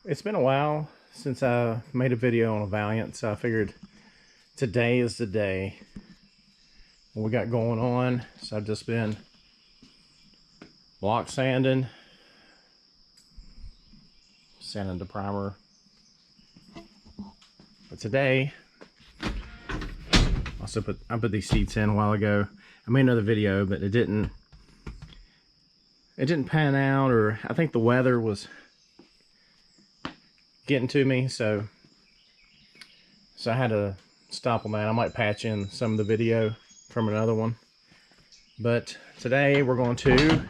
It's been a while since I made a video on a Valiant, so I figured today is the day. What we got going on, so I've just been block sanding the primer. But today, I put these seats in a while ago. I made another video, but it didn't pan out, or I think the weather was getting to me, so I had to stop on that. I might patch in some of the video from another one, but today we're going to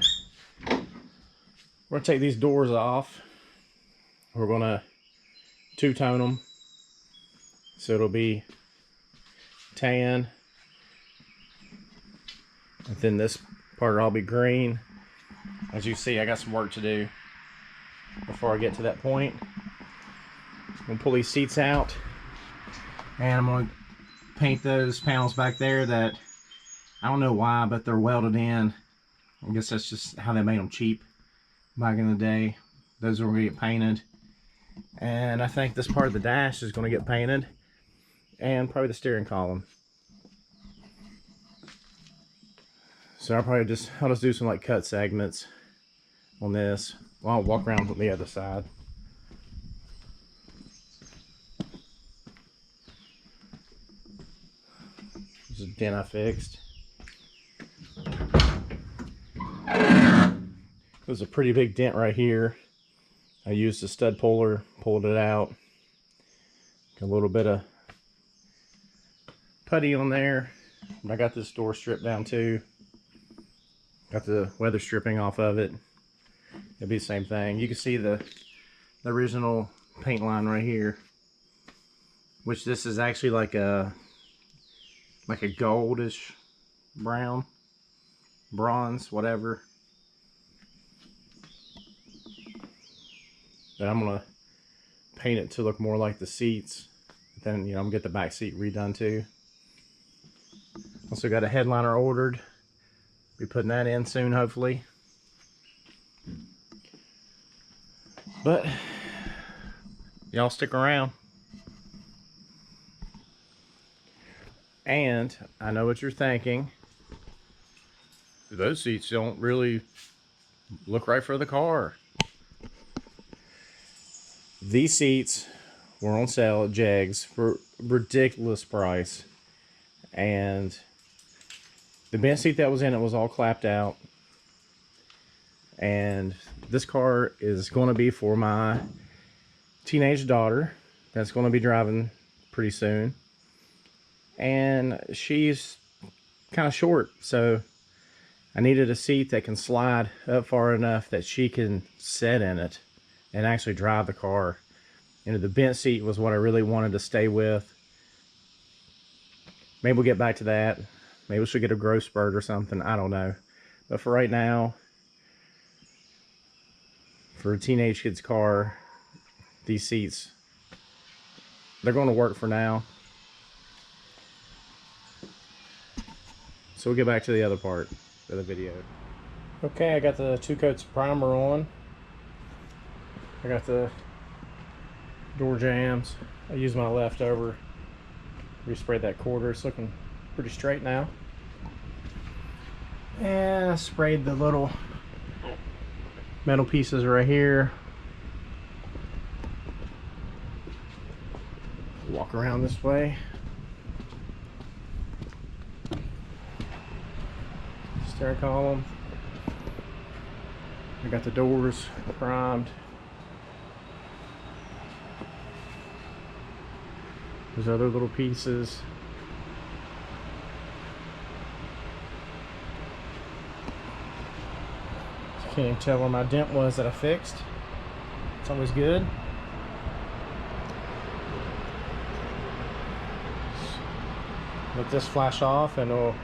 take these doors off. We're going to two-tone them, so it'll be tan, and then this part will all be green. As you see, I got some work to do before I get to that point. I'm going to pull these seats out, and I'm going to paint those panels back there that I don't know why, but they're welded in. I guess that's just how they made them cheap back in the day. Those are going to get painted, and I think this part of the dash is going to get painted, and probably the steering column. So I'll just do some like cut segments on this. Well, I'll walk around on the other side. This is a dent I fixed. There's a pretty big dent right here. I used a stud puller, pulled it out. Got a little bit of putty on there. I got this door stripped down too. Got the weather stripping off of it. It'll be the same thing. You can see the original paint line right here, which this is actually like a goldish brown, bronze, whatever. But I'm gonna paint it to look more like the seats. Then, you know, I'm gonna get the back seat redone too. Also got a headliner ordered. Be putting that in soon, hopefully. But y'all stick around. And I know what you're thinking. Those seats don't really look right for the car. These seats were on sale at Jegs for a ridiculous price. And the bench seat that was in it was all clapped out. And this car is going to be for my teenage daughter that's going to be driving pretty soon. And she's kind of short, so I needed a seat that can slide up far enough that she can sit in it and actually drive the car. And the bench seat was what I really wanted to stay with. Maybe we'll get back to that. Maybe we should get a growth spurt or something. I don't know. But for right now, for a teenage kid's car, these seats, they're going to work for now. So we'll get back to the other part of the video. Okay, I got the 2 coats of primer on. I got the door jambs. I used my leftover, resprayed that quarter. It's looking pretty straight now. And I sprayed the little metal pieces right here. Walk around this way. Steering column. I got the doors primed. There's other little pieces. Can't even tell where my dent was that I fixed. It's always good. Let this flash off and we'll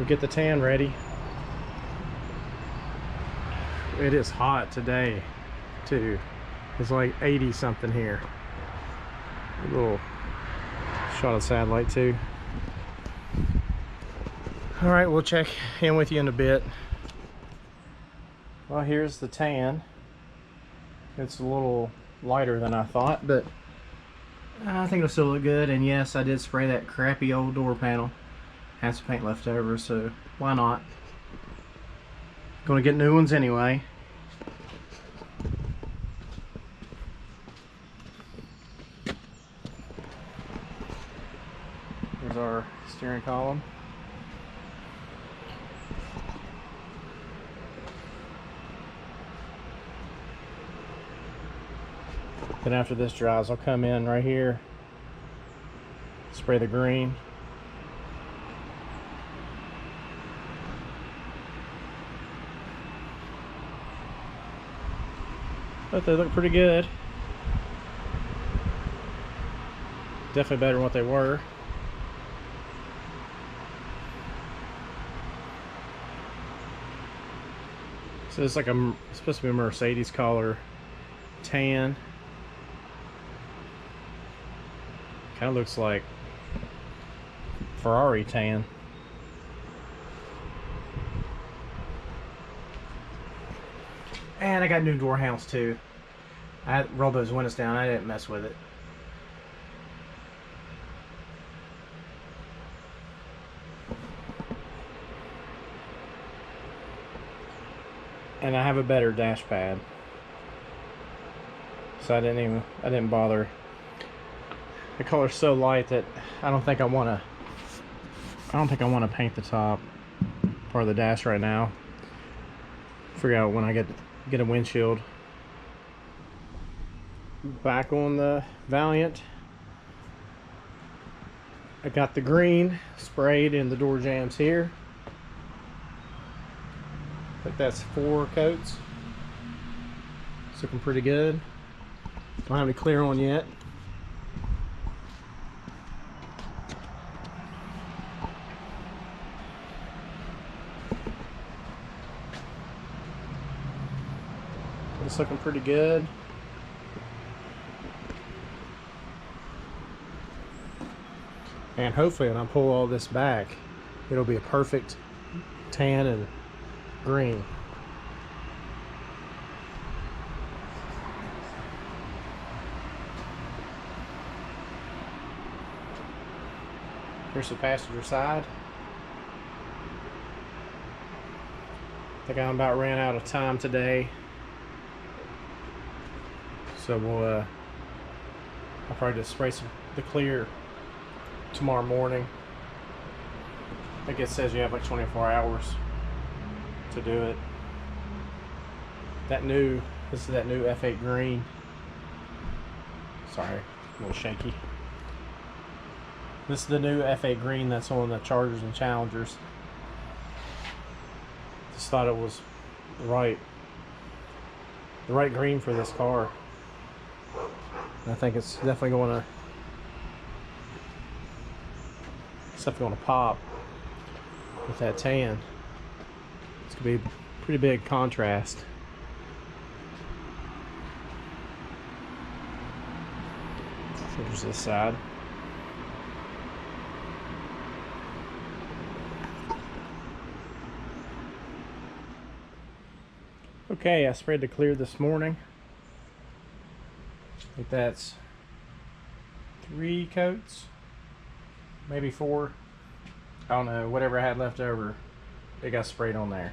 get the tan ready. It is hot today too. It's like 80 something here. A little shot of satellite too. All right, we'll check in with you in a bit. Well, here's the tan. It's a little lighter than I thought, but I think it'll still look good. And yes, I did spray that crappy old door panel. Had some paint left over, so why not? Gonna get new ones anyway. Here's our steering column. Then after this dries, I'll come in right here, spray the green. But they look pretty good. Definitely better than what they were. So it's like it's supposed to be a Mercedes color tan. Kind of looks like Ferrari tan. And I got new door handles too. I rolled those windows down. I didn't mess with it. And I have a better dash pad, so I didn't bother. The color's so light that I don't think I want to paint the top part of the dash right now. Figure out when I get a windshield. Back on the Valiant, I got the green sprayed in the door jambs here. I think that's 4 coats. It's looking pretty good. Don't have any clear on yet. It's looking pretty good. And hopefully when I pull all this back, it'll be a perfect tan and green. Here's the passenger side. I think I about ran out of time today. So I'll probably just spray the clear tomorrow morning. I think it says you have like 24 hours to do it. This is that new F8 green. Sorry, a little shaky. This is the new F8 green that's on the Chargers and Challengers. Just thought it was the right green for this car. I think it's definitely going to pop with that tan. It's going to be a pretty big contrast. Here's this side. Okay, I sprayed the clear this morning. I think that's 3 coats, maybe 4. I don't know, whatever I had left over, it got sprayed on there.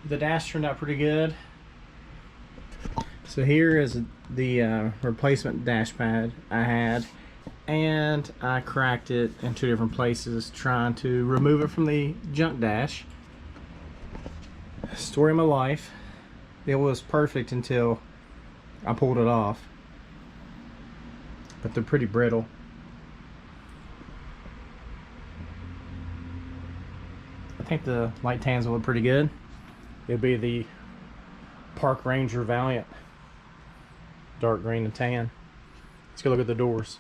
The dash turned out pretty good. So here is the replacement dash pad I had, and I cracked it in 2 different places trying to remove it from the junk dash. Story of my life. It was perfect until I pulled it off, but they're pretty brittle. I think the light tans will look pretty good. It'll be the Park Ranger Valiant, dark green and tan. Let's go look at the doors.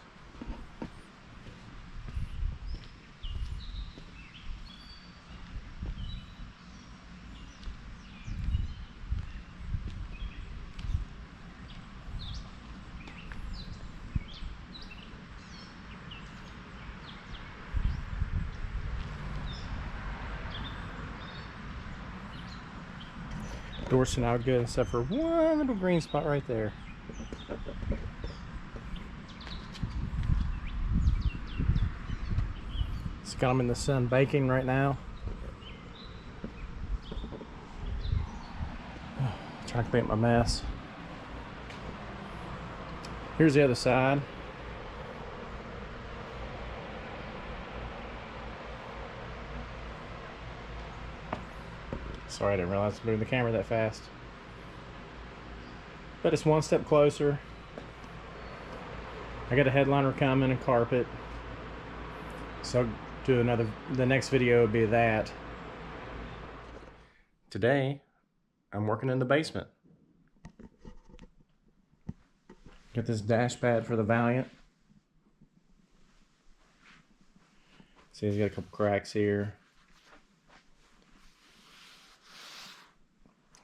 Doors turned out good except for one little green spot right there. It's got them in the sun baking right now. Trying to clean up my mess. Here's the other side. Sorry, I didn't realize I was moving the camera that fast. But it's one step closer. I got a headliner coming and carpet. So the next video will be that. Today, I'm working in the basement. Got this dash pad for the Valiant. See, it's got a couple cracks here.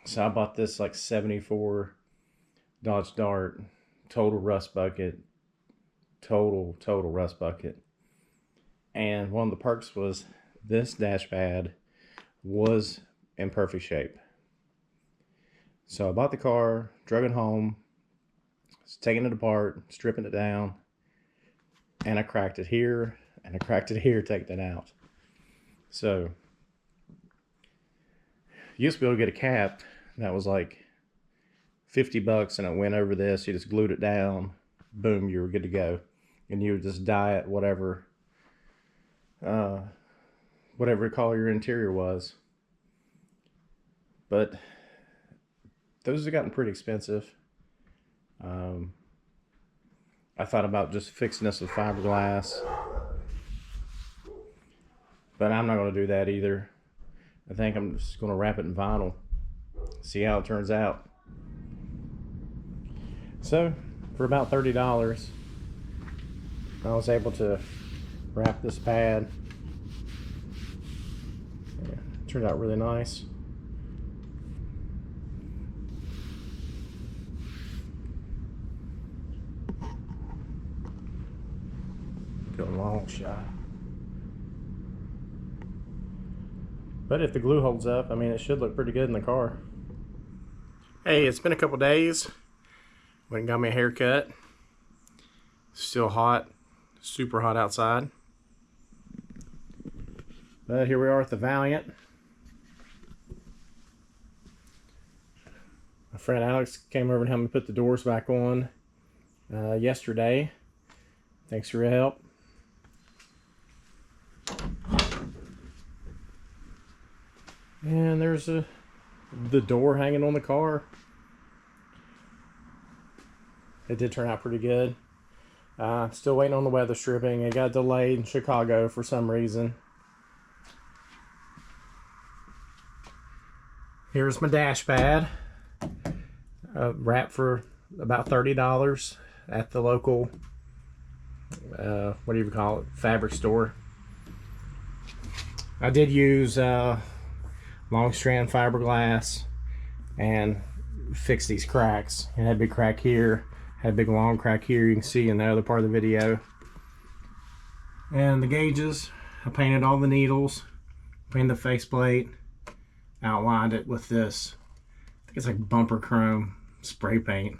So I bought this like 74 Dodge Dart, total rust bucket, total rust bucket. And one of the perks was this dash pad was in perfect shape. So I bought the car, drug it home, taking it apart, stripping it down, and I cracked it here, and I cracked it here, taking it out. So, you used to be able to get a cap that was like $50, and it went over this, you just glued it down, boom, you were good to go. And you would just dye it whatever color your interior was. But those have gotten pretty expensive. I thought about just fixing this with fiberglass, but I'm not going to do that either. I think I'm just going to wrap it in vinyl, see how it turns out. So for about $30, I was able to wrap this pad. Yeah, turned out really nice. Go long shot. But if the glue holds up, I mean, it should look pretty good in the car. Hey, it's been a couple days. Went and got me a haircut. Still hot, super hot outside. But here we are at the Valiant. My friend Alex came over and helped me put the doors back on yesterday. Thanks for your help. And there's the door hanging on the car. It did turn out pretty good. Still waiting on the weather stripping. It got delayed in Chicago for some reason. Here's my dash pad. Wrapped for about $30 at the local, what do you call it, fabric store. I did use long strand fiberglass and fix these cracks. It had a big crack here, had a big long crack here, you can see in the other part of the video. And the gauges, I painted all the needles, painted the faceplate, outlined it with this, I think it's like bumper chrome spray paint.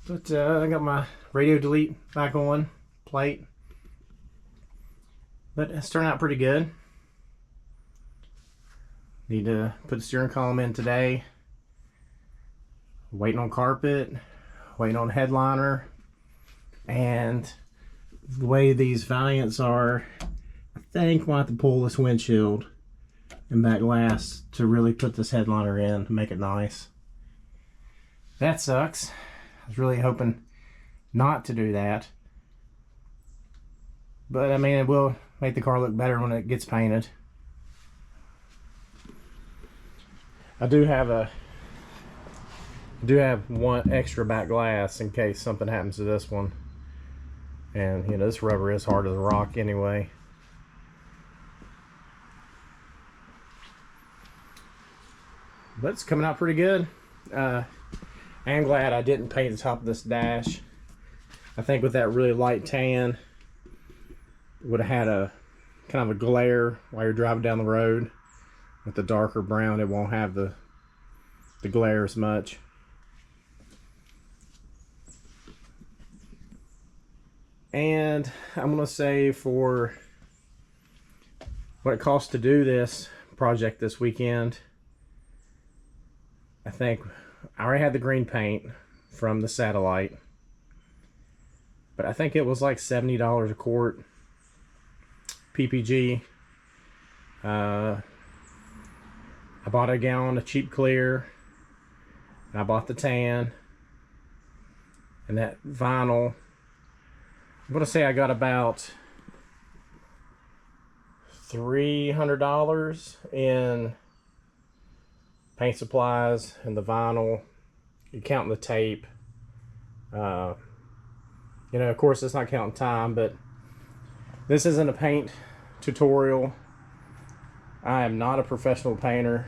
But I got my radio delete back on, plate. But it's turned out pretty good. Need to put the steering column in today. Waiting on carpet, waiting on headliner. And the way these Valiants are, I think we'll have to pull this windshield and back glass to really put this headliner in to make it nice. That sucks. I was really hoping not to do that. But I mean, it will make the car look better when it gets painted. I do have one extra back glass in case something happens to this one. And you know, this rubber is hard as a rock anyway. But it's coming out pretty good. I am glad I didn't paint the top of this dash. I think with that really light tan, it would have had a kind of a glare while you're driving down the road. With the darker brown, it won't have the glare as much. And I'm gonna say for what it costs to do this project this weekend, I think I already had the green paint from the satellite, but I think it was like $70 a quart PPG. I bought a gallon of cheap clear, and I bought the tan and that vinyl. I'm gonna say I got about $300 in paint supplies and the vinyl. You counting the tape. You know, of course, it's not counting time, but this isn't a paint tutorial. I am not a professional painter.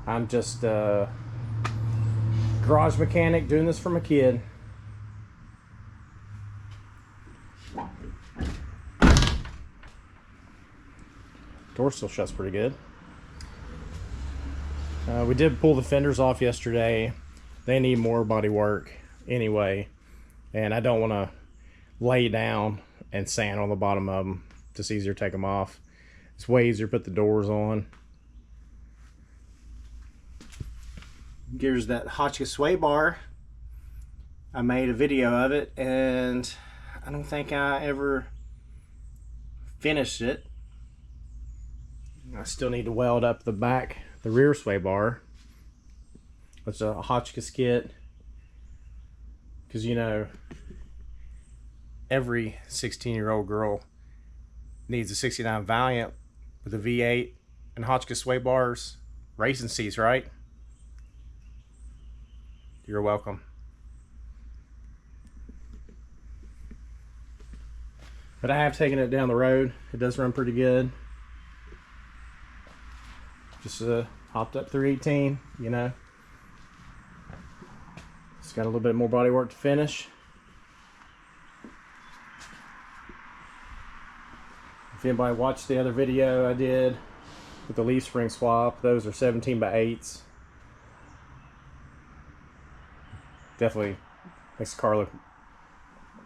I'm just a garage mechanic doing this for my kid. Door still shuts pretty good. We did pull the fenders off yesterday. They need more body work anyway, and I don't want to lay down and sand on the bottom of them. Just easier to take them off. It's way easier to put the doors on. Here's that Hotchkiss sway bar. I made a video of it, and I don't think I ever finished it. I still need to weld up the back, the rear sway bar. It's a Hotchkiss kit, because you know every 16-year-old girl needs a 69 Valiant with a V8 and Hotchkiss sway bars, racing seats, right? You're welcome. But I have taken it down the road. It does run pretty good. Just hopped up 318, you know. It's got a little bit more body work to finish. If anybody watched the other video I did with the leaf spring swap, those are 17x8s. Definitely makes the car look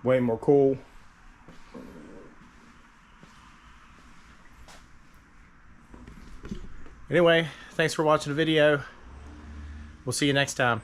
way more cool. Anyway, thanks for watching the video. We'll see you next time.